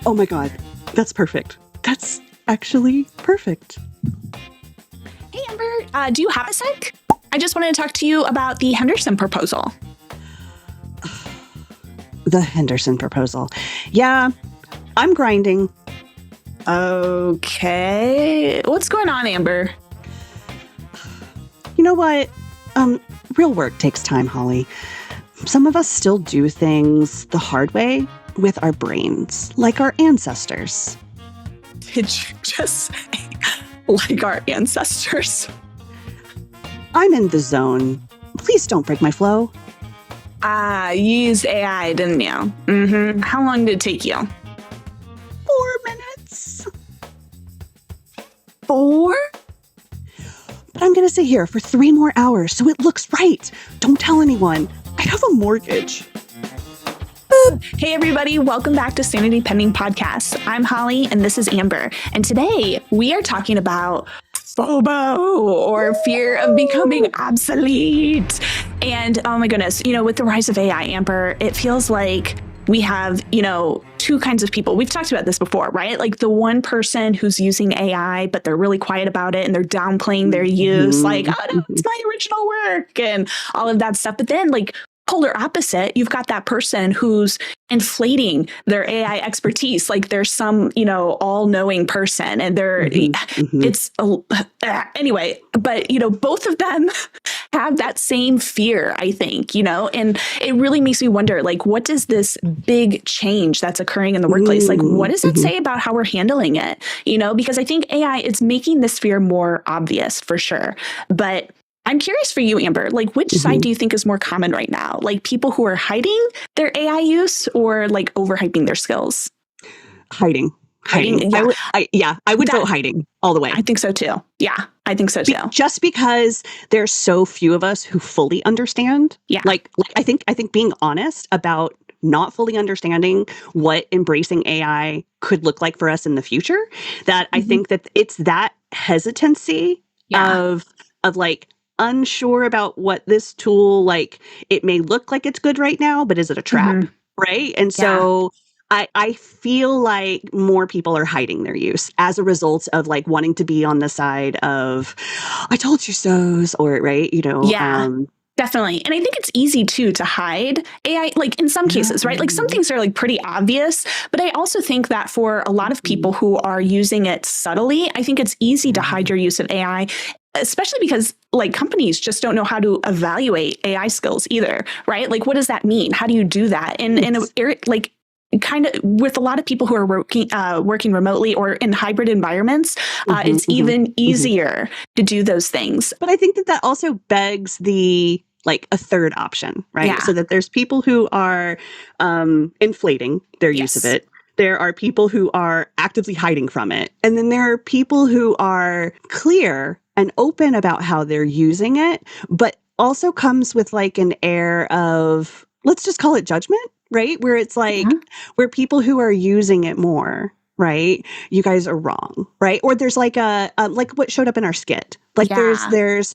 Oh my God, that's perfect. That's actually perfect. Hey, Amber, do you have a sec? I just wanted to talk to you about the Henderson proposal. The Henderson proposal. Yeah, I'm grinding. Okay. What's going on, Amber? You know what? Real work takes time, Holly. Some of us still do things the hard way with our brains, like our ancestors. Did you just say, like our ancestors? I'm in the zone. Please don't break my flow. You used AI, didn't you? Mm-hmm. How long did it take you? 4 minutes. 4? But I'm going to sit here for 3 more hours so it looks right. Don't tell anyone. I have a mortgage. Hey, everybody. Welcome back to Sanity Pending Podcast. I'm Holly, and this is Amber. And today we are talking about FOBO, or fear of becoming obsolete. And oh my goodness, with the rise of AI, Amber, it feels like we have, two kinds of people. We've talked about this before, right? Like the one person who's using AI, but they're really quiet about it and they're downplaying their use, like, oh no, it's my original work and all of that stuff. But then polar opposite, you've got that person who's inflating their AI expertise, like they're some, all-knowing person, and it's anyway. But both of them have that same fear, I think. And it really makes me wonder, what does this big change that's occurring in the workplace, what does that say about how we're handling it? Because I think AI is making this fear more obvious for sure, but I'm curious for you, Amber, which side do you think is more common right now? People who are hiding their AI use or overhyping their skills? Hiding. Yeah. I would vote hiding all the way. I think so too. Yeah, I think so too. Just because there's so few of us who fully understand. Yeah. I think being honest about not fully understanding what embracing AI could look like for us in the future, that I think that it's that hesitancy of unsure about what this tool, it may look like it's good right now, but is it a trap? Right. And so I feel like more people are hiding their use as a result of wanting to be on the side of, I told you so's, or right. Definitely. And I think it's easy too to hide AI, in some cases, right? Some things are pretty obvious, but I also think that for a lot of people who are using it subtly, I think it's easy to hide your use of AI, especially because companies just don't know how to evaluate AI skills either, right? What does that mean? How do you do that? And kind of with a lot of people who are working remotely or in hybrid environments, it's even easier to do those things. But I think that also begs the a third option, right? Yeah. So that there's people who are inflating their use of it. There are people who are actively hiding from it. And then there are people who are clear and open about how they're using it, but also comes with an air of, let's just call it judgment, right? Where it's where people who are using it more, right? You guys are wrong, right? Or there's a what showed up in our skit. There's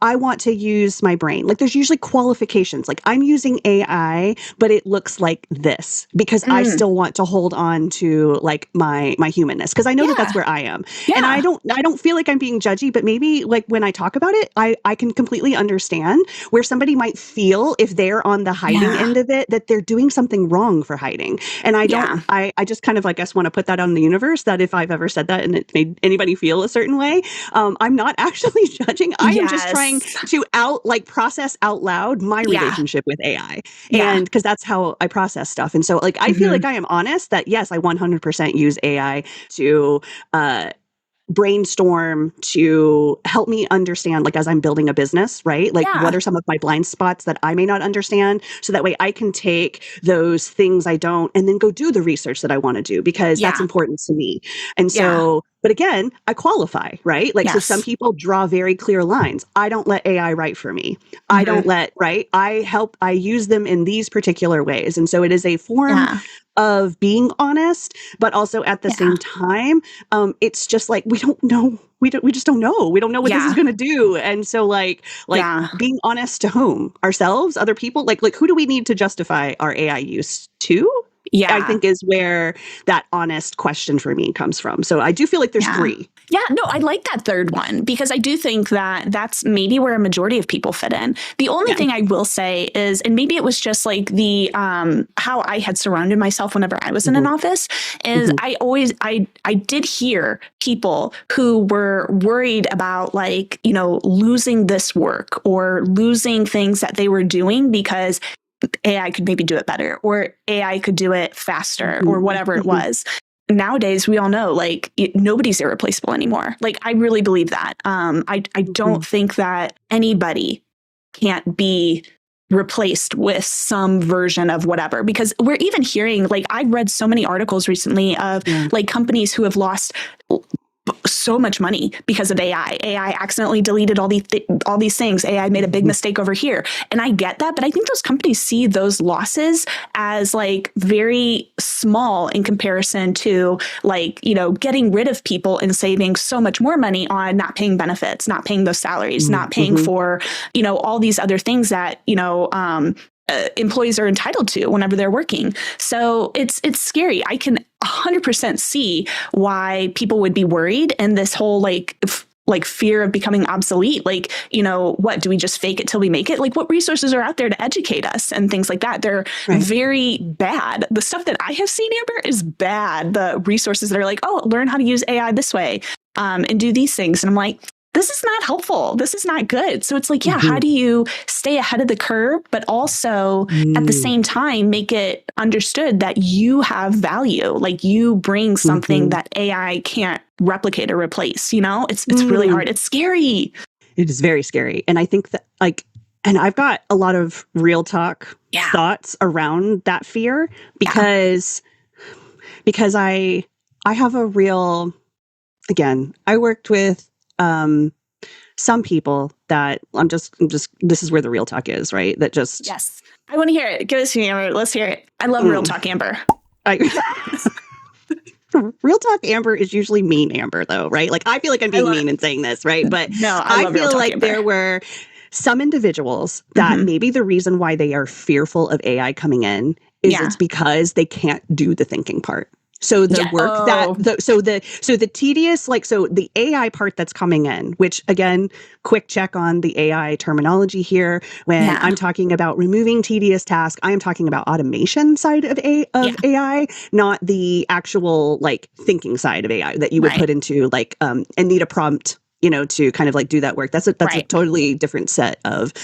I want to use my brain. There's usually qualifications. I'm using AI, but it looks like this because I still want to hold on to my humanness, because I know that that's where I am. Yeah. And I don't feel like I'm being judgy, but maybe when I talk about it, I can completely understand where somebody might feel, if they're on the hiding end of it, that they're doing something wrong for hiding. And I don't, I just kind of guess want to put that on the universe, that if I've ever said that and it made anybody feel a certain way, I'm not actually judging. I am just trying to process out loud my relationship with AI. And because that's how I process stuff. And so I feel like I am honest that yes, I 100% use AI to brainstorm, to help me understand, as I'm building a business, right? What are some of my blind spots that I may not understand? So that way I can take those things I don't and then go do the research that I want to do, because that's important to me. And so, but again, I qualify, right? So some people draw very clear lines. I don't let AI write for me. I don't let, right? I use them in these particular ways. And so it is a form of being honest, but also at the same time, it's just we don't know. We just don't know. We don't know what this is going to do. And so being honest to whom? Ourselves, other people, who do we need to justify our AI use to? I Yeah. think is where that honest question for me comes from. So I do feel like there's Yeah. three. Yeah, no, I like that third one because I do think that that's maybe where a majority of people fit in. The only thing I will say is, and maybe it was just like the how I had surrounded myself whenever I was in an office, is I did hear people who were worried about like, you know, losing this work or losing things that they were doing because AI could maybe do it better or AI could do it faster or whatever it was. Nowadays, we all know like nobody's irreplaceable anymore. Like I really believe that. I don't think that anybody can't be replaced with some version of whatever, because we're even hearing, like, I've read so many articles recently of like companies who have lost so much money because of AI. AI accidentally deleted all these things. AI made a big mistake over here. And I get that, but I think those companies see those losses as like very small in comparison to like, you know, getting rid of people and saving so much more money on not paying benefits, not paying those salaries, not paying for, you know, all these other things that, you know, employees are entitled to whenever they're working. So it's scary. I can 100% see why people would be worried, and this whole like fear of becoming obsolete. Like, you know, what, do we just fake it till we make it? Like, what resources are out there to educate us and things like that? They're very bad. The stuff that I have seen, Amber, is bad. The resources that are like, oh, learn how to use AI this way and do these things. And I'm like, this is not helpful. This is not good. So it's like, yeah, how do you stay ahead of the curve, but also at the same time make it understood that you have value, like you bring something that AI can't replicate or replace, you know? It's really hard. It's scary. It is very scary. And I think that like, and I've got a lot of real talk thoughts around that fear because I have a real, again, I worked with some people that I'm just, this is where the real talk is, right? That just. Yes. I want to hear it. Give us to me, Amber. Let's hear it. I love real talk, Amber. Real talk Amber is usually mean Amber, though, right? Like, I feel like I'm being mean in saying this, right? But no, I feel like Amber. There were some individuals that maybe the reason why they are fearful of AI coming in is it's because they can't do the thinking part. So the work so the tedious, like, so the AI part that's coming in, which again, quick check on the AI terminology here. When I'm talking about removing tedious tasks, I am talking about automation side of AI, not the actual like thinking side of AI that you would put into like, and need a prompt, you know, to kind of like do that work. That's a totally different set of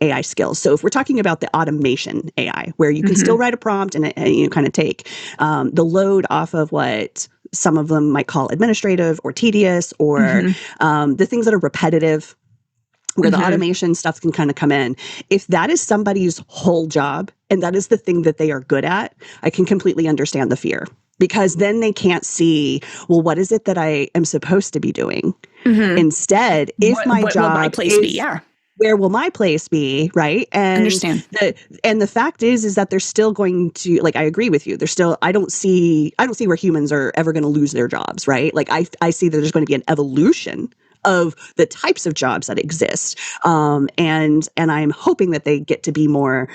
AI skills. So if we're talking about the automation AI, where you can still write a prompt and you kind of take the load off of what some of them might call administrative or tedious or the things that are repetitive, where the automation stuff can kind of come in. If that is somebody's whole job and that is the thing that they are good at, I can completely understand the fear. Because then they can't see, well, what is it that I am supposed to be doing? Instead, if my job will my place be? Where will my place be? Right. And understand. The fact is that they're still going to, like, I agree with you. There's still, I don't see where humans are ever going to lose their jobs. Right. Like I see that there's going to be an evolution of the types of jobs that exist. And I'm hoping that they get to be more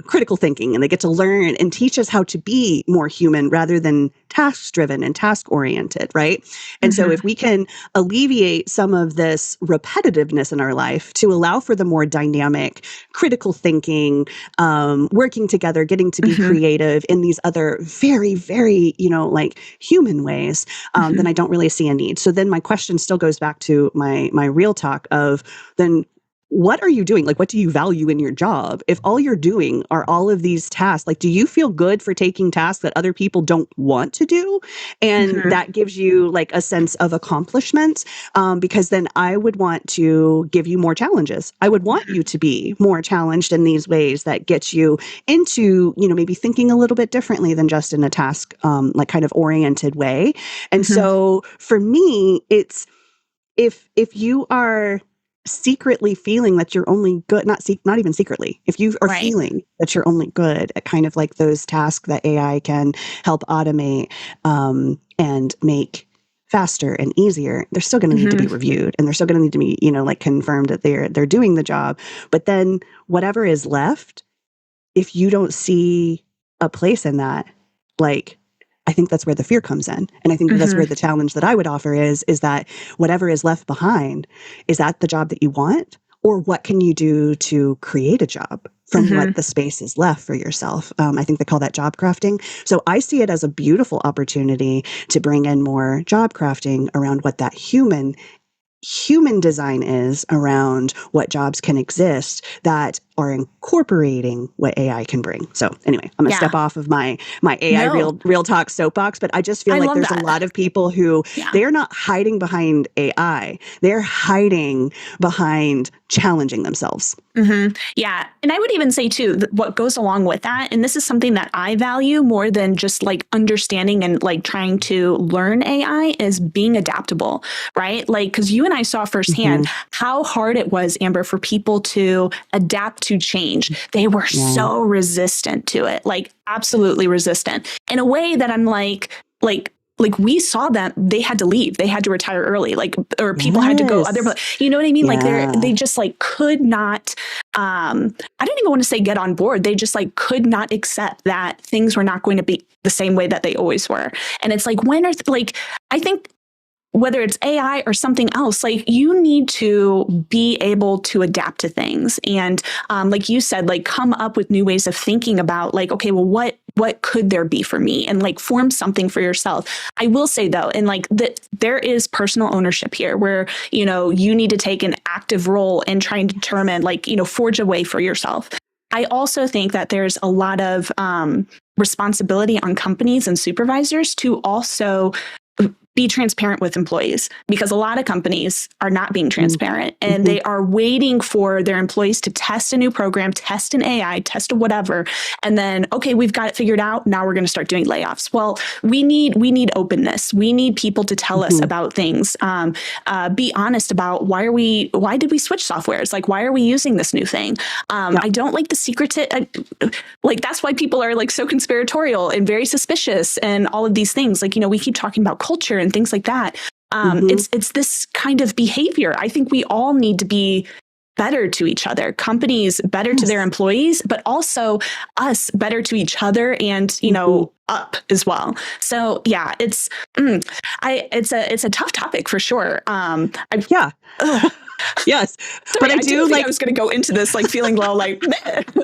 critical thinking and they get to learn and teach us how to be more human rather than task driven and task oriented. Right. And so if we can alleviate some of this repetitiveness in our life to allow for the more dynamic, critical thinking, working together, getting to be creative in these other very, very, you know, like human ways, then I don't really see a need. So then my question still goes back to my real talk of then what are you doing? Like, what do you value in your job? If all you're doing are all of these tasks, like, do you feel good for taking tasks that other people don't want to do? And that gives you like a sense of accomplishment, because then I would want to give you more challenges. I would want you to be more challenged in these ways that gets you into, you know, maybe thinking a little bit differently than just in a task, like kind of oriented way. And so for me, it's, if you are secretly feeling that you're only good, not even secretly, if you are feeling that you're only good at kind of like those tasks that AI can help automate and make faster and easier, they're still going to need to be reviewed and they're still going to need to be, you know, like confirmed that they're doing the job. But then whatever is left, if you don't see a place in that, like, I think that's where the fear comes in. And I think that's where the challenge that I would offer is that whatever is left behind, is that the job that you want? Or what can you do to create a job from what the space is left for yourself? I think they call that job crafting. So I see it as a beautiful opportunity to bring in more job crafting around what that human design is around what jobs can exist that are incorporating what AI can bring. So anyway, I'm gonna step off of my AI real talk soapbox, but I just feel like there's a lot of people who they're not hiding behind AI. They're hiding behind challenging themselves. Yeah. And I would even say too, what goes along with that, and this is something that I value more than just like understanding and like trying to learn AI, is being adaptable, right? Like, because you and I saw firsthand how hard it was, Amber, for people to adapt to change. They were so resistant to it, like absolutely resistant in a way that I'm like we saw them, they had to leave, they had to retire early, like, or people had to go other, you know what I mean? Like they just like could not, I don't even want to say get on board. They just like could not accept that things were not going to be the same way that they always were. And it's like, when are like, I think whether it's AI or something else, like you need to be able to adapt to things. And like you said, like come up with new ways of thinking about like, okay, well, what could there be for me, and like form something for yourself. I will say though, and like that there is personal ownership here where, you know, you need to take an active role in trying to determine, like, you know, forge a way for yourself. I also think that there's a lot of responsibility on companies and supervisors to also be transparent with employees, because a lot of companies are not being transparent and they are waiting for their employees to test a new program, test an AI, test a whatever. And then, okay, we've got it figured out. Now we're going to start doing layoffs. Well, we need openness. We need people to tell us about things. Be honest about why did we switch softwares? Like, why are we using this new thing? I don't like the secret like, that's why people are like so conspiratorial and very suspicious and all of these things. Like, you know, we keep talking about culture and things like that. It's this kind of behavior. I think we all need to be better to each other, companies better to their employees, but also us better to each other and, you know, up as well. So yeah, it's a tough topic for sure. Yes. Sorry, but I do like, I was going to go into this, like feeling low, like,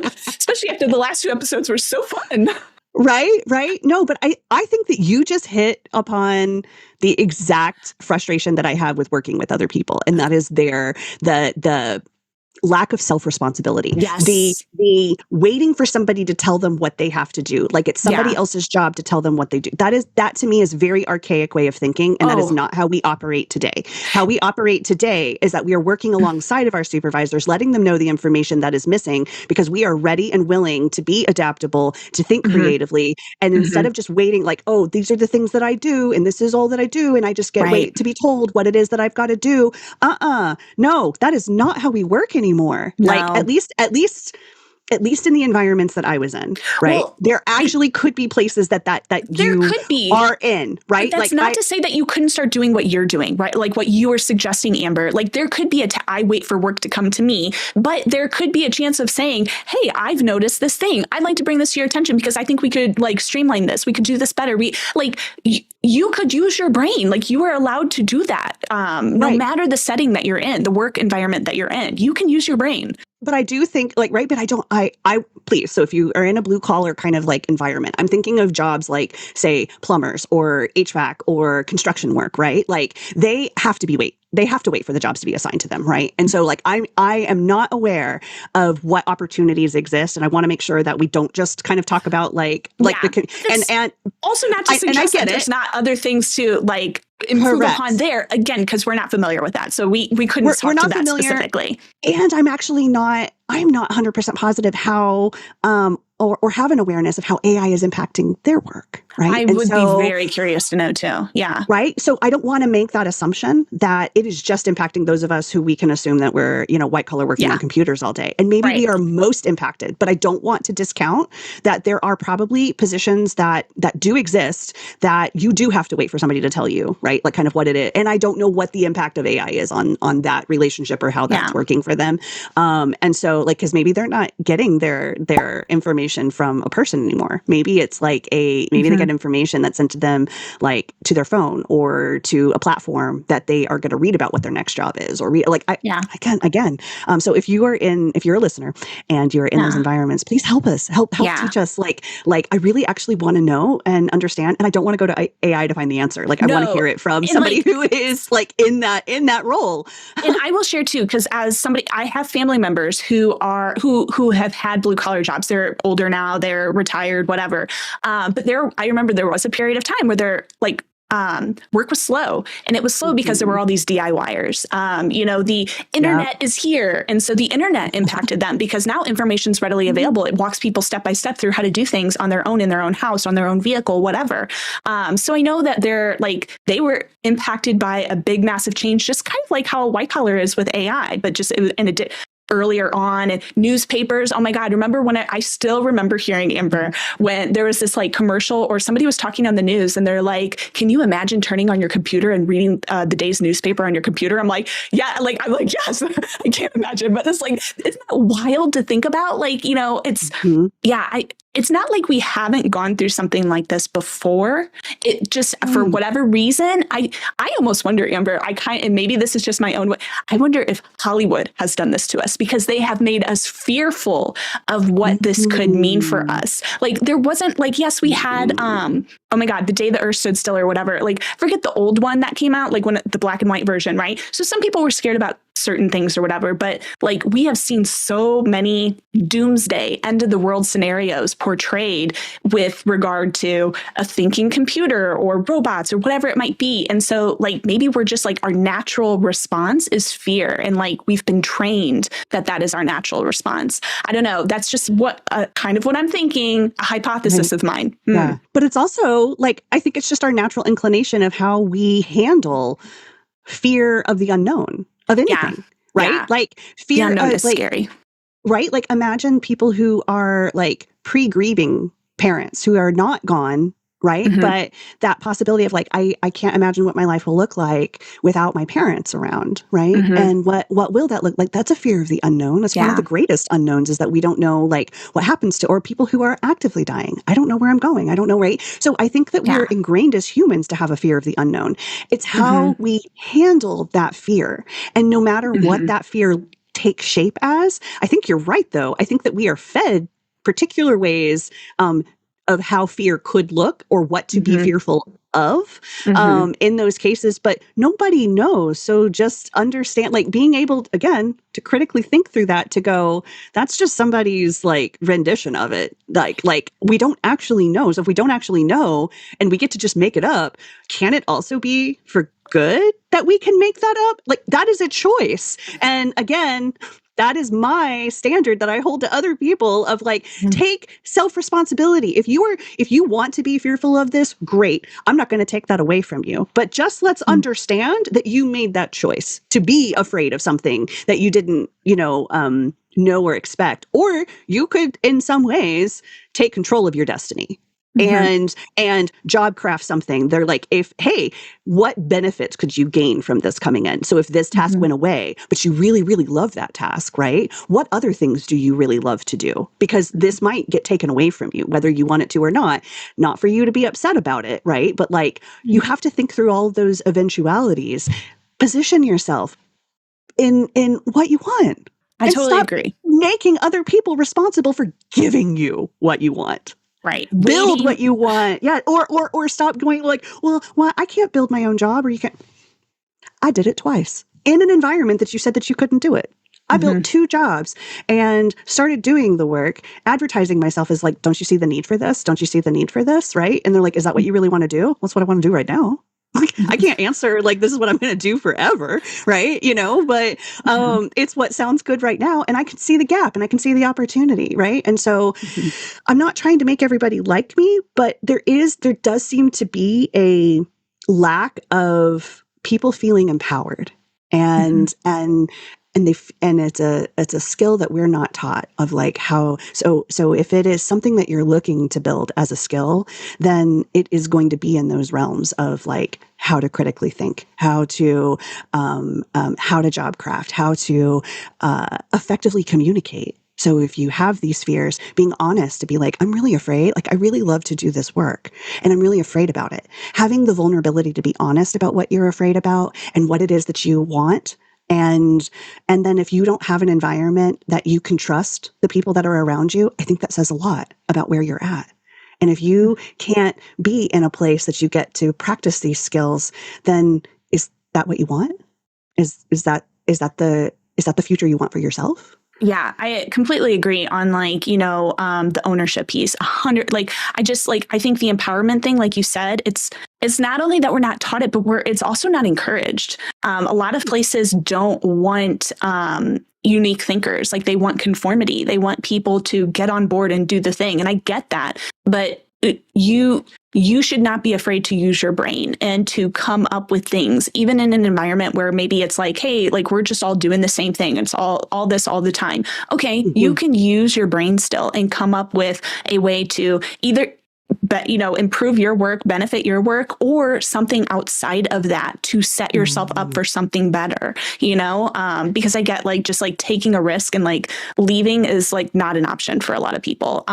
especially after the last two episodes were so fun. Right. No, but I think that you just hit upon the exact frustration that I have with working with other people. And that is the lack of self-responsibility. Yes. The waiting for somebody to tell them what they have to do. Like it's somebody else's job to tell them what they do. That to me is a very archaic way of thinking. And that is not how we operate today. How we operate today is that we are working alongside of our supervisors, letting them know the information that is missing, because we are ready and willing to be adaptable, to think creatively. And instead of just waiting, like, oh, these are the things that I do, and this is all that I do, and I just wait to be told what it is that I've got to do. No, that is not how we work anymore. No. Like at least in the environments that I was in, right? Well, there actually could be places that you could be are in, right? But that's not to say that you couldn't start doing what you're doing, right? Like what you were suggesting, Amber. Like there could be I wait for work to come to me, but there could be a chance of saying, hey, I've noticed this thing. I'd like to bring this to your attention because I think we could like streamline this. We could do this better. You could use your brain. Like you are allowed to do that. No matter the setting that you're in, the work environment that you're in, you can use your brain. But I do think please. So if you are in a blue collar kind of like environment, I'm thinking of jobs like say plumbers or HVAC or construction work, right? Like they have to wait for the jobs to be assigned to them. Right. And so like, I am not aware of what opportunities exist. And I want to make sure that we and also not to suggest that there's not other things to like improve upon there again, because we're not familiar with that. So we couldn't talk to that specifically. And I'm not 100% positive how, or have an awareness of how AI is impacting their work, right? I would be very curious to know too. Yeah. Right. So I don't want to make that assumption that it is just impacting those of us who we can assume that we're, white collar working on computers all day. And maybe we are most impacted, but I don't want to discount that there are probably positions that do exist that you do have to wait for somebody to tell you, right? Like kind of what it is. And I don't know what the impact of AI is on that relationship or how that's working for them. And so like, cause maybe they're not getting their information information from a person anymore. Maybe it's like maybe they get information that's sent to them like to their phone or to a platform that they are going to read about what their next job is, or again. So if you're a listener and you're in those environments, please help us, help teach us. Like I really actually want to know and understand, and I don't want to go to AI to find the answer. Like I want to hear it from somebody who is like in that role. And I will share too, because as somebody, I have family members who have had blue collar jobs. They're older now, they're retired, whatever. But I remember there was a period of time where they're like, work was slow, and it was slow because there were all these DIYers. The internet is here. And so the internet impacted them because now information is readily available. It walks people step by step through how to do things on their own, in their own house, on their own vehicle, whatever. So I know that they were impacted by a big, massive change, just kind of like how white collar is with AI, but just earlier on, and newspapers. Oh my God. Remember when I still remember hearing, Amber, when there was this like commercial or somebody was talking on the news and they're like, can you imagine turning on your computer and reading the day's newspaper on your computer? I'm like, yeah, I'm like, yes, I can't imagine. But it's like, isn't that wild to think about? Like, it's, it's not like we haven't gone through something like this before. It just, for whatever reason, I almost wonder, Amber, and maybe this is just my own way. I wonder if Hollywood has done this to us because they have made us fearful of what this could mean for us. Like there wasn't like, yes, we had, oh my God, The Day the Earth Stood Still or whatever, like forget the old one that came out, like when the black and white version, right? So some people were scared about certain things or whatever, but like we have seen so many doomsday end of the world scenarios portrayed with regard to a thinking computer or robots or whatever it might be. And so like maybe we're just like our natural response is fear, and like we've been trained that is our natural response. I don't know. That's just what kind of what I'm thinking, a hypothesis of mine. Yeah. But it's also like, I think it's just our natural inclination of how we handle fear of the unknown, of anything, right? Yeah. Like fear the unknown is scary. Right? Like imagine people who are like pre-grieving parents who are not gone, right? But that possibility of like, I can't imagine what my life will look like without my parents around, right? And what will that look like? That's a fear of the unknown. It's one of the greatest unknowns, is that we don't know like what happens to, or people who are actively dying. I don't know where I'm going. I don't know, right? So I think that we're ingrained as humans to have a fear of the unknown. It's how we handle that fear. And no matter what that fear takes shape as, I think you're right, though. I think that we are fed particular ways of how fear could look or what to be fearful of in those cases, but nobody knows. So just understand, like being able, again, to critically think through that, to go, that's just somebody's like rendition of it. Like we don't actually know. So if we don't actually know and we get to just make it up, can it also be for good that we can make that up? Like that is a choice. And again, that is my standard that I hold to other people of like, take self-responsibility. If you want to be fearful of this, great. I'm not going to take that away from you. But just let's understand that you made that choice to be afraid of something that you didn't, know or expect. Or you could, in some ways, take control of your destiny. And job craft something. They're like, what benefits could you gain from this coming in? So if this task went away, but you really, really love that task, right? What other things do you really love to do? Because this might get taken away from you, whether you want it to or not for you to be upset about it, right? But like, you have to think through all of those eventualities, position yourself in what you want. I totally agree. Making other people responsible for giving you what you want. Right. Build what you want. Yeah. Or stop going like, well, I can't build my own job, or you can't. I did it twice in an environment that you said that you couldn't do it. I built 2 jobs and started doing the work, advertising myself as like, don't you see the need for this? Don't you see the need for this? Right. And they're like, is that what you really want to do? That's what I want to do right now. I can't answer like, this is what I'm going to do forever. Right. But it's what sounds good right now. And I can see the gap and I can see the opportunity. Right. And so I'm not trying to make everybody like me, but there does seem to be a lack of people feeling empowered and it's a skill that we're not taught of like how, so if it is something that you're looking to build as a skill, then it is going to be in those realms of like how to critically think, how to job craft, how to effectively communicate. So if you have these fears, being honest to be like, I'm really afraid, like I really love to do this work and I'm really afraid about it. Having the vulnerability to be honest about what you're afraid about and what it is that you want. And then if you don't have an environment that you can trust the people that are around you, I think that says a lot about where you're at. And if you can't be in a place that you get to practice these skills, then is that what you want? Is that the future you want for yourself? Yeah, I completely agree on the ownership piece. 100, I think the empowerment thing, like you said, it's not only that we're not taught it, but it's also not encouraged. A lot of places don't want unique thinkers. Like they want conformity. They want people to get on board and do the thing. And I get that, but you should not be afraid to use your brain and to come up with things, even in an environment where maybe it's like, hey, like we're just all doing the same thing. It's all this all the time. Okay, you can use your brain still and come up with a way to either improve your work, benefit your work, or something outside of that to set yourself up for something better, because I get just taking a risk and leaving is not an option for a lot of people.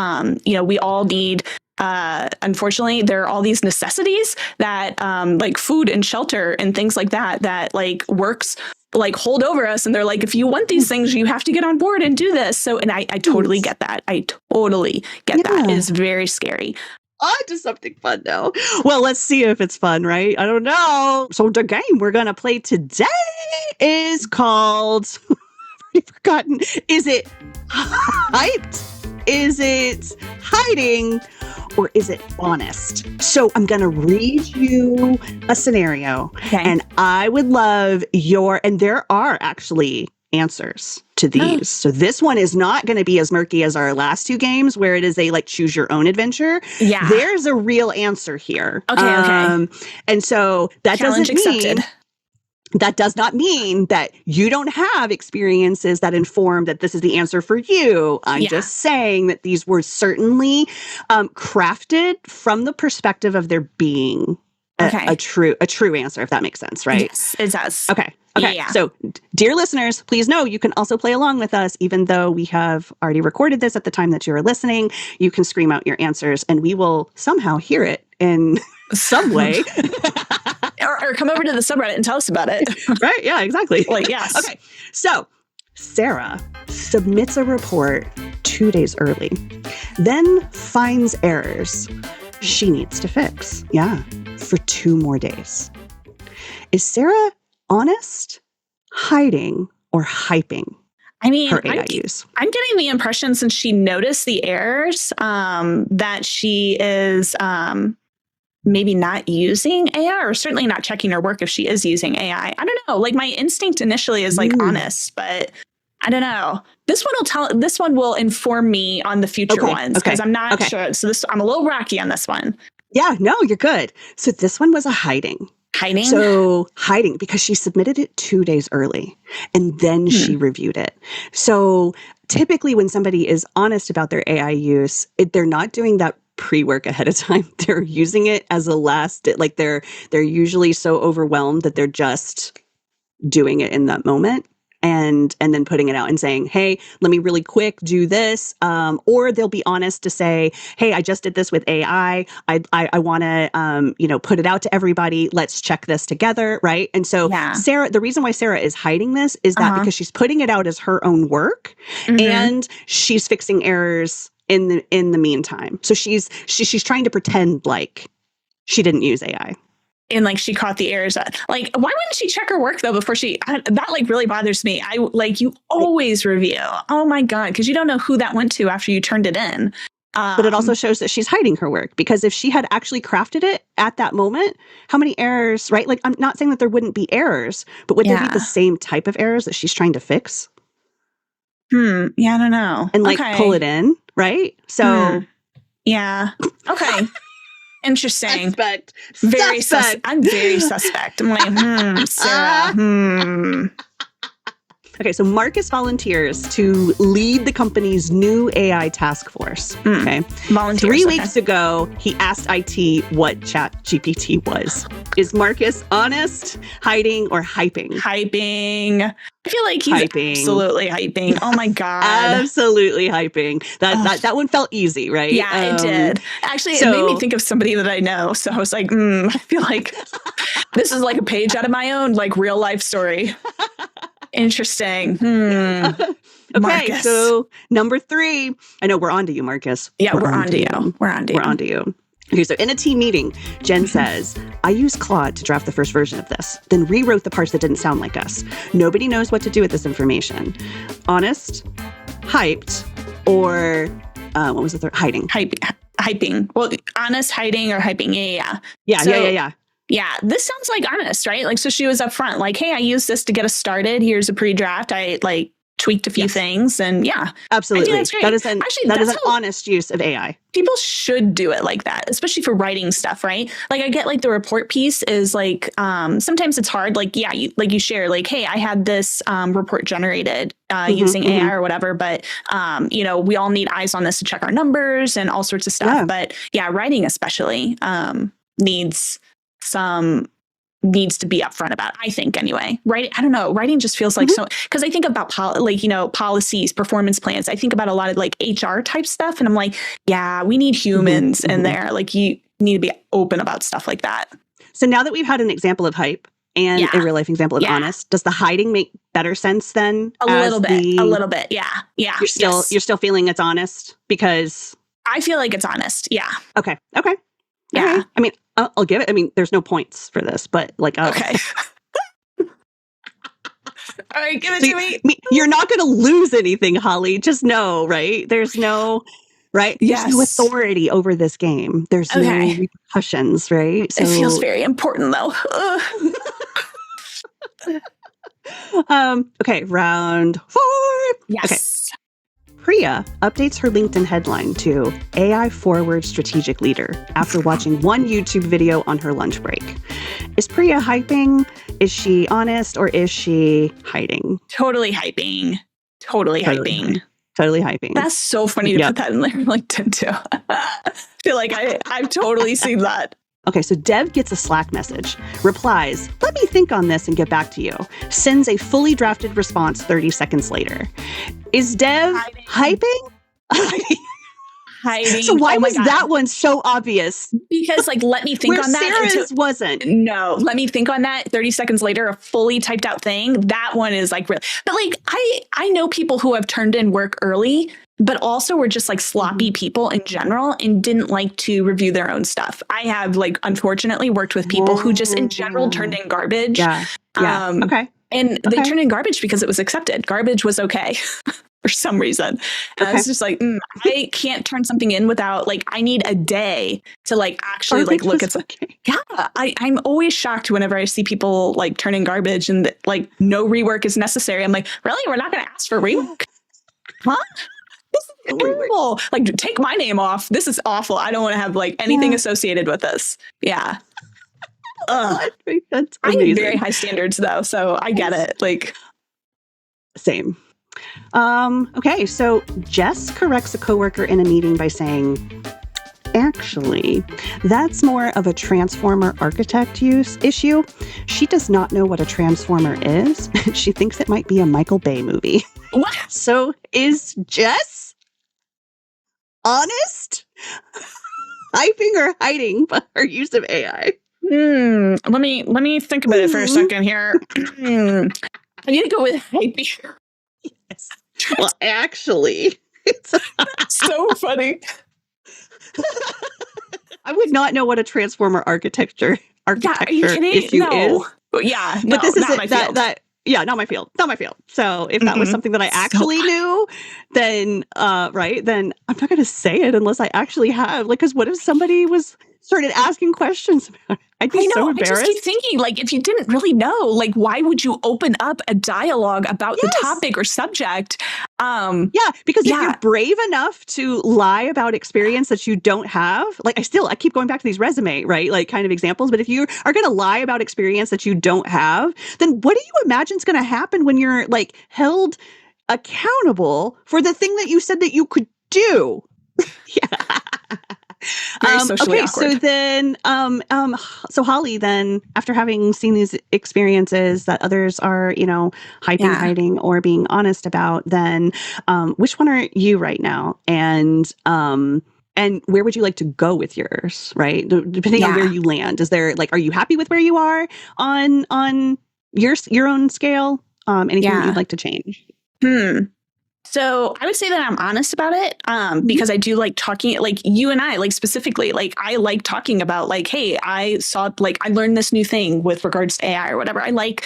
We all need, unfortunately, there are all these necessities that food and shelter and things like that works hold over us. And they're like, if you want these things, you have to get on board and do this. So, and I totally get that. I totally get that. It's very scary. On to something fun now. Well, let's see if it's fun, right? I don't know. So the game we're going to play today is called, I've already forgotten, is it hyped? Is it hiding? Or is it honest? So I'm going to read you a scenario. Okay. And I would love and there are actually answers to these. So this one is not going to be as murky as our last two games where it is a choose your own adventure. Yeah. There's a real answer here. Okay. And so that Challenge accepted. That does not mean that you don't have experiences that inform that this is the answer for you. I'm just saying that these were certainly crafted from the perspective of there being a true answer, if that makes sense, right? Yes, it does. Okay. Yeah. So, dear listeners, please know you can also play along with us, even though we have already recorded this at the time that you are listening. You can scream out your answers, and we will somehow hear it in some way. or come over to the subreddit and tell us about it. Right? Yeah, exactly. Yes. Okay. So, Sarah submits a report 2 days early, then finds errors she needs to fix. Yeah, for 2 more days. Is Sarah honest, hiding, or hyping? I mean, her AI use? I'm getting the impression, since she noticed the errors, that she is maybe not using AI, or certainly not checking her work if she is using AI. I don't know. My instinct initially is honest, but I don't know. This one will inform me on the future ones, because I'm not sure. So I'm a little rocky on this one. Yeah, no, you're good. So this one was a hiding. Hiding? So hiding, because she submitted it 2 days early and then she reviewed it. So typically when somebody is honest about their AI use, they're not doing that pre-work ahead of time. They're using it as a last, they're usually so overwhelmed that they're just doing it in that moment. And then putting it out and saying, hey, let me really quick do this. Or they'll be honest to say, hey, I just did this with AI. I want to, put it out to everybody. Let's check this together. Right. And so Sarah, the reason why Sarah is hiding this is that because she's putting it out as her own work and she's fixing errors in the meantime. So she's trying to pretend like she didn't use AI. And she caught the errors. Why wouldn't she check her work though before that really bothers me. You always review. Oh my God. Cause you don't know who that went to after you turned it in. But it also shows that she's hiding her work, because if she had actually crafted it at that moment, how many errors, right? I'm not saying that there wouldn't be errors, but would there be the same type of errors that she's trying to fix? Yeah, I don't know. And pull it in, right? So yeah. Okay. Interesting. Suspect. Very suspect. I'm very suspect. I'm like, Sarah. Okay, so Marcus volunteers to lead the company's new AI task force. Okay. Volunteers. 3 weeks ago, he asked IT what ChatGPT was. Is Marcus honest, hiding, or hyping? Hyping. I feel like he's absolutely hyping. Oh my God. Absolutely hyping. That one felt easy, right? Yeah, it did. Actually, it made me think of somebody that I know. So I was like, I feel like this is like a page out of my own, like real life story. Interesting. Okay, Marcus. so number 3. I know we're on to you, Marcus. Yeah, we're on to you. We're on to you. Okay, so in a team meeting, Jen says, I used Claude to draft the first version of this, then rewrote the parts that didn't sound like us. Nobody knows what to do with this information. Honest, hyped, or what was the third? Hiding. Hyping. Well, honest, hiding, or hyping. Yeah. Yeah, this sounds like honest, right? Like, so she was upfront, like, hey, I used this to get us started. Here's a pre-draft. I like tweaked a few things, and yeah, absolutely. That's great. That is an honest use of AI. People should do it like that, especially for writing stuff, right? Like, I get like the report piece is like, sometimes it's hard. Like, yeah, you share like, hey, I had this report generated using AI or whatever, but we all need eyes on this to check our numbers and all sorts of stuff. Yeah. But yeah, writing especially needs to be upfront about, I think, anyway. Right? I don't know. Writing just feels like so, because I think about policies, performance plans. I think about a lot of like HR type stuff, and I'm like, yeah, we need humans in there. Like, you need to be open about stuff like that. So now that we've had an example of hype and a real life example of honest, does the hiding make better sense then? A little bit. Yeah. You're still feeling it's honest because I feel like it's honest. Yeah. Okay. Yeah. Right. I mean, I'll give it. I mean, there's no points for this, but like, okay. All right, give it to me. You're not going to lose anything, Holly. Just know, right? There's no, right? Yes. There's no authority over this game. There's no repercussions, right? So, it feels very important, though. Okay, round 4. Yes. Okay. Priya updates her LinkedIn headline to AI forward strategic leader after watching one YouTube video on her lunch break. Is Priya hyping? Is she honest, or is she hiding? Totally hyping. Totally hyping. That's so funny to put that in LinkedIn too. I feel like I've totally seen that. Okay, so Dev gets a Slack message, replies, let me think on this and get back to you, sends a fully drafted response 30 seconds later. Is Dev hyping? Hiding. So why was that one so obvious? Because let me think on that. Sarah's wasn't. No, let me think on that. 30 seconds later, a fully typed out thing. That one is real. But I know people who have turned in work early, but also were just sloppy people in general and didn't like to review their own stuff. I have unfortunately worked with people who just in general turned in garbage. Yeah. Okay. And they turned in garbage because it was accepted. Garbage was okay. For some reason. And I was just I can't turn something in without I need a day to actually look at something. Yeah. I'm always shocked whenever I see people turn in garbage and no rework is necessary. I'm like, really? We're not going to ask for rework? Huh? This is terrible. Take my name off. This is awful. I don't want to have anything associated with this. Yeah. I think that's amazing. I have very high standards though, so I get it. Same. Okay, so Jess corrects a coworker in a meeting by saying, actually, that's more of a transformer architect issue. She does not know what a transformer is. She thinks it might be a Michael Bay movie. What? So is Jess honest? Hyping or hiding by her use of AI? Let me think about it for a second here. I need to go with hyping. Yes. Well, actually, it's so funny. I would not know what a transformer architecture issue is. Yeah, but this is not my field. Not my field. Not my field. So if that was something that I actually knew, then then I'm not going to say it unless I actually have. Because what if somebody started asking questions about it? I'd I be so know. I just keep embarrassed. thinking, like, if you didn't really know, like, why would you open up a dialogue about the Yes. topic or subject? Yeah, because if you're Yeah. brave enough to lie about experience that you don't have, like I keep going back to these resume, right? Like kind of examples, but if you are going to lie about experience that you don't have, then what do you imagine is going to happen when you're like held accountable for the thing that you said that you could do? Yeah. Very socially Okay, so awkward. then, so Holly, then after having seen these experiences that others are, hyping, Yeah. hiding, or being honest about, then, which one are you right now? And where would you like to go with yours? Right, depending on where Yeah. you land. Is there like, are you happy with where you are on your own scale? Anything that you'd Yeah. like to change? So I would say that I'm honest about it, Mhm. because I do like talking, like you and I, like specifically, like I like talking about, like, hey, I saw, like, I learned this new thing with regards to AI or whatever. I like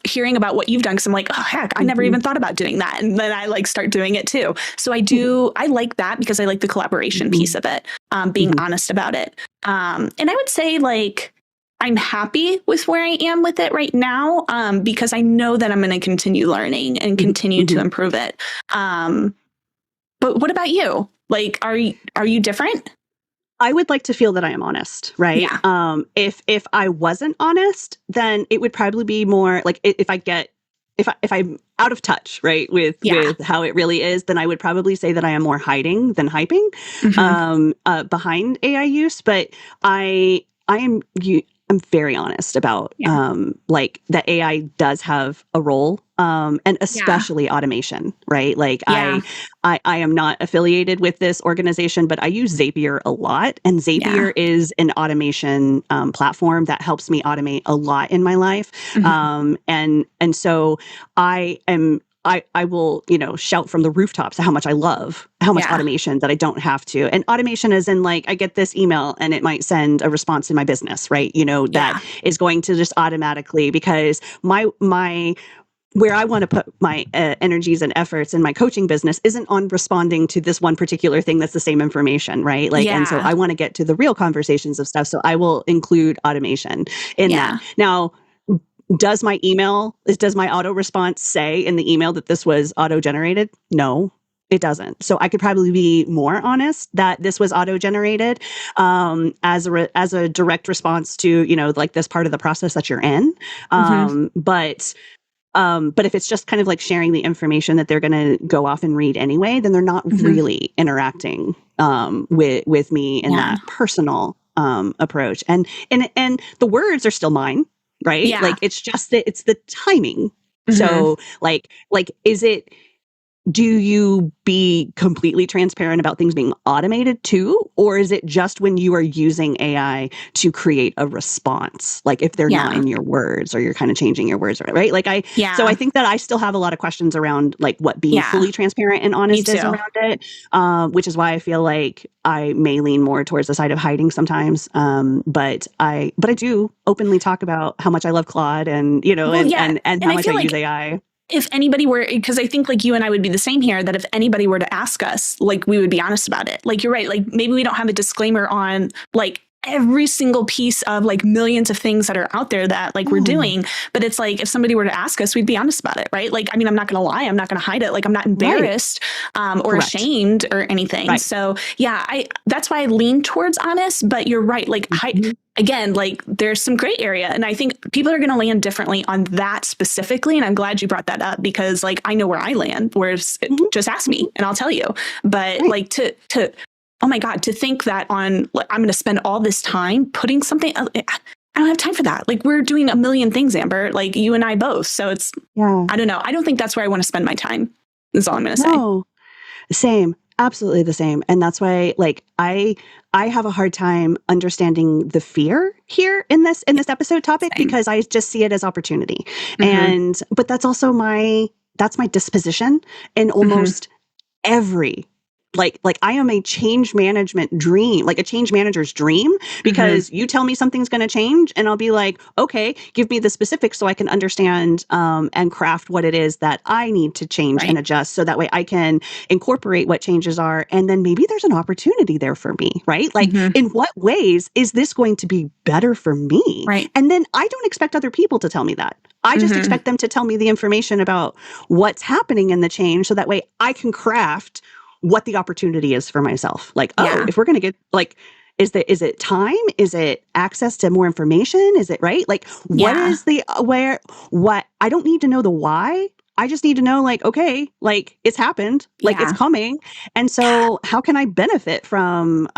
hearing about what you've done because I'm like, oh heck, I never Mhm. even thought about doing that, and then I like start doing it too. So I like that because I like the collaboration Mhm. piece of it, being Mhm. honest about it, and I would say like I'm happy with where I am with it right now, because I know that I'm going to continue learning and Mhm. continue to Mhm. improve it. But what about you? Like, are you different? I would like to feel that I am honest, right? Yeah, If I wasn't honest, then it would probably be more like if I'm out of touch, right, yeah, with how it really is, then I would probably say that I am more hiding than hyping hmm, behind AI use. But I am I'm very honest about yeah, like that AI does have a role, and yeah, especially automation, right? Like yeah, I am not affiliated with this organization, but I use Zapier a lot. And yeah, Zapier is an automation platform that helps me automate a lot in my life. hmm, And so I am. I will, shout from the rooftops how much I love how much yeah, automation that I don't have to. And automation is in like, I get this email and it might send a response in my business, right? That yeah, is going to just automatically, because my where I want to put my energies and efforts in my coaching business isn't on responding to this one particular thing that's the same information, right? Like, and so yeah, I want to get to the real conversations of stuff. So I will include automation in that. yeah, Now, does my auto response say in the email that this was auto generated? No, it doesn't. So I could probably be more honest that this was auto generated, as a direct response to, like this part of the process that you're in. hmm, But if it's just kind of like sharing the information that they're going to go off and read anyway, then they're not hmm, really interacting with me in yeah, that personal approach. And the words are still mine, right? yeah, Like it's just that it's the timing. hmm, So like is it do you be completely transparent about things being automated too? Or is it just when you are using AI to create a response? Like if they're not yeah, in your words or you're kind of changing your words, right? Like so I yeah, think that I still have a lot of questions around like what being yeah. fully transparent and Me honest is too. around it, which is why I feel like I may lean more towards the side of hiding sometimes. But I do openly talk about how much I love Claude and, Well, yeah, and and how I much I feel use like AI. if anybody were, because I think like you and I would be the same here, that if anybody were to ask us, like we would be honest about it. Like you're right, like maybe we don't have a disclaimer on like every single piece of like millions of things that are out there that like we're Hmm. doing, but it's like if somebody were to ask us, we'd be honest about it, right? Like I mean, I'm not going to lie, I'm not going to hide it, like I'm not Right. embarrassed, or Correct. ashamed or anything. Right. So yeah, I that's why I lean towards honest, but you're right, like Mhm. again, like there's some gray area. And I think people are going to land differently on that specifically. And I'm glad you brought that up because like I know where I land, whereas Mhm. just ask Mhm. me and I'll tell you. But Right. like oh my God, to think that on, like, I'm going to spend all this time putting something, I don't have time for that. Like we're doing a million things, Amber, like you and I both. So it's, Yeah. I don't know. I don't think that's where I want to spend my time is all I'm going to say. No. Same. Absolutely the same. And that's why like I have a hard time understanding the fear here in this episode topic Same. because I just see it as opportunity. Mm-hmm. And but that's also my disposition in Mm-hmm. almost every like I am a change management dream, like a change manager's dream, because you tell me something's going to change and I'll be like, okay, give me the specifics so I can understand and craft what it is that I need to change and adjust, so that way I can incorporate what changes are. And then maybe there's an opportunity there for me, right? Like in what ways is this going to be better for me? Right. And then I don't expect other people to tell me that. I just expect them to tell me the information about what's happening in the change, so that way I can craft what the opportunity is for myself. Like, if we're going to get like, is it time? Is it access to more information? Is it right? Like, what is the what I don't need to know the why. I just need to know, like, okay, like it's happened, like it's coming. And so how can I benefit from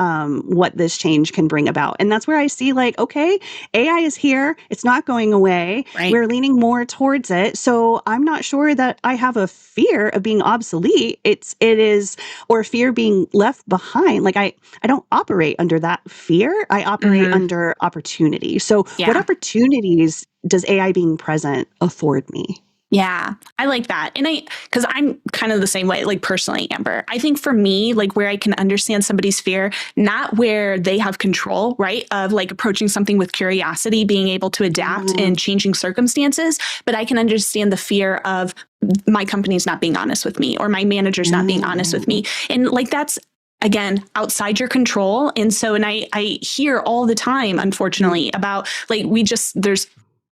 what this change can bring about? And that's where I see, like, okay, AI is here. It's not going away. Right. We're leaning more towards it. So I'm not sure that I have a fear of being obsolete. It is, or fear being left behind. Like I don't operate under that fear. I operate under opportunity. So what opportunities does AI being present afford me? Yeah, I like that. And because I'm kind of the same way, like personally, Amber, I think for me, like where I can understand somebody's fear, not where they have control, right? Of like approaching something with curiosity, being able to adapt in changing circumstances, but I can understand the fear of my company's not being honest with me, or my manager's not being honest with me. And like, that's, again, outside your control. And so, and I hear all the time, unfortunately, about like, there's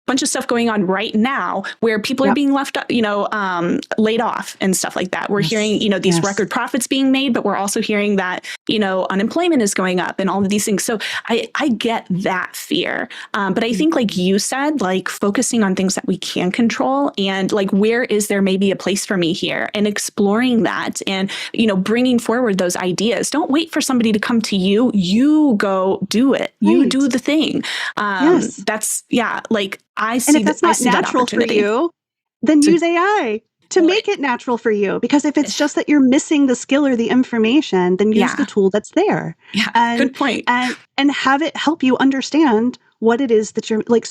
bunch of stuff going on right now where people are being left, laid off and stuff like that. We're hearing, these record profits being made, but we're also hearing that, unemployment is going up and all of these things. So I get that fear. But I think, like you said, like focusing on things that we can control, and like, where is there maybe a place for me here, and exploring that, and, bringing forward those ideas. Don't wait for somebody to come to you. You go do it. You do the thing. That's, like, I see. And if that's not natural for you, then use AI to make it natural for you. Because if it's just that you're missing the skill or the information, then use the tool that's there. Yeah, and, good point. And have it help you understand what it is that you're like,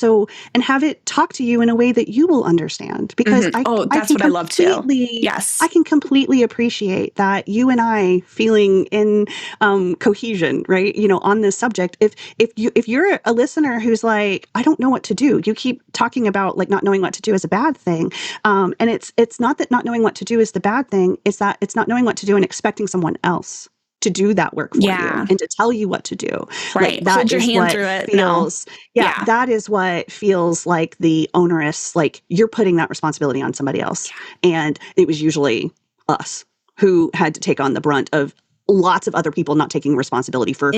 and have it talk to you in a way that you will understand. Because that's what I love too. Yes. I can completely appreciate that you and I feeling in cohesion, right? On this subject. If you're a listener who's like, I don't know what to do, you keep talking about like not knowing what to do is a bad thing. And it's not that not knowing what to do is the bad thing. It's that it's not knowing what to do and expecting someone else to do that work for you and to tell you what to do. Right. Like, that Hold your is hand what through it. feels, that is what feels like the onerous, like you're putting that responsibility on somebody else. And it was usually us who had to take on the brunt of lots of other people not taking responsibility for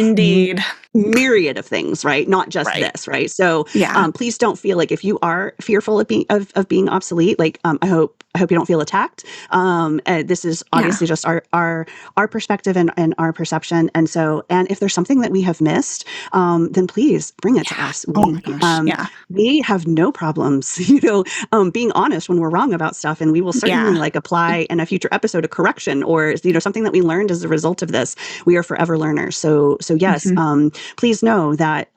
myriad of things, right? Not just this, right? So please don't feel like, if you are fearful of being obsolete, like I hope you don't feel attacked. This is obviously just our perspective and our perception. And if there's something that we have missed, then please bring it to us. We have no problems, being honest when we're wrong about stuff, and we will certainly like apply in a future episode a correction or something that we learned as a result of this. We are forever learners. So yes, please know that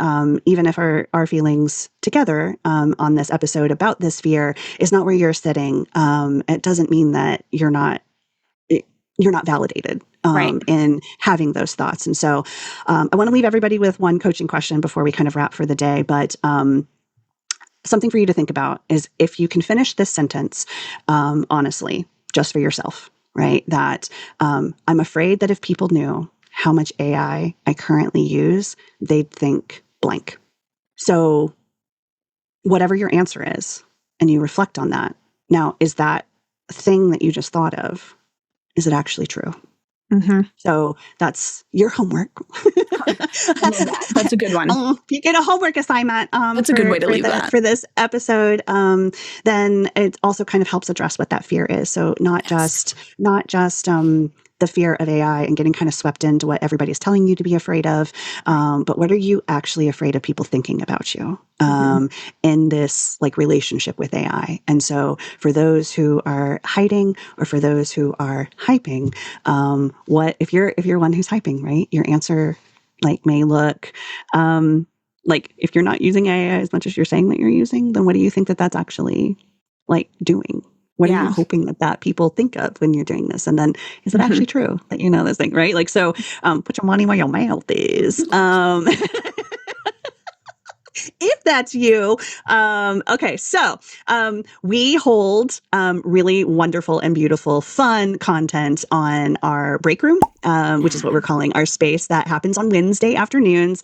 even if our feelings together on this episode about this fear is not where you're sitting, it doesn't mean that you're not validated in having those thoughts. And so I want to leave everybody with one coaching question before we kind of wrap for the day. But something for you to think about is, if you can finish this sentence honestly, just for yourself, right? That I'm afraid that if people knew how much AI I currently use, they'd think blank. So whatever your answer is, and you reflect on that. Now, is that thing that you just thought of, is it actually true? So that's your homework. That's a good one. You get a homework assignment. That's a good way to leave that for this episode. Then it also kind of helps address what that fear is. So not just the fear of AI and getting kind of swept into what everybody's telling you to be afraid of, but what are you actually afraid of people thinking about you in this like relationship with AI? And so for those who are hiding, or for those who are hyping, what if you're one who's hyping, right? Your answer like may look like, if you're not using AI as much as you're saying that you're using, then what do you think that that's actually like doing? What are you hoping that people think of when you're doing this? And then is it actually true that you know this thing, right? Like, so put your money where your mouth is. If that's you. Okay, so we hold really wonderful and beautiful, fun content on our break room, which is what we're calling our space that happens on Wednesday afternoons,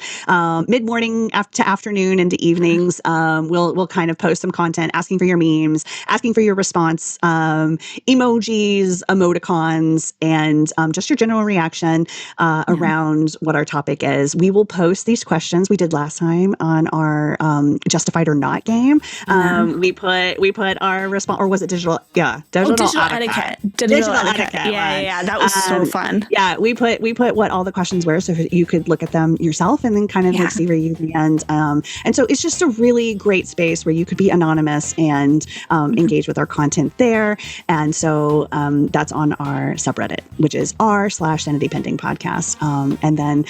mid-morning to afternoon into evenings. We'll kind of post some content asking for your memes, asking for your response, emojis, emoticons, and just your general reaction around what our topic is. We will post these questions we did last time on our Justified or Not game. We put our response, or was it digital? Yeah, digital etiquette. Digital etiquette. Yeah. That was so fun. Yeah, we put what all the questions were, so you could look at them yourself and then kind of like see where you land. And so it's just a really great space where you could be anonymous and engage with our content there. And so that's on our subreddit, which is r/Sanity Pending Podcast. And then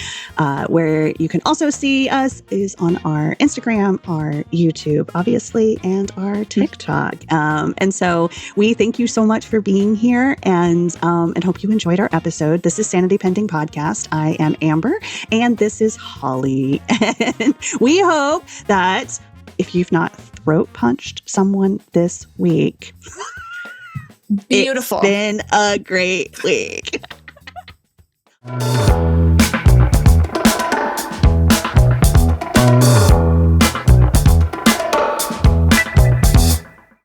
where you can also see us is on our Instagram, our YouTube, obviously, and our TikTok. And so we thank you so much for being here and hope you enjoyed our episode. This is Sanity Pending Podcast. I am Amber, and this is Holly. And we hope that if you've not throat punched someone this week, beautiful. It's been a great week.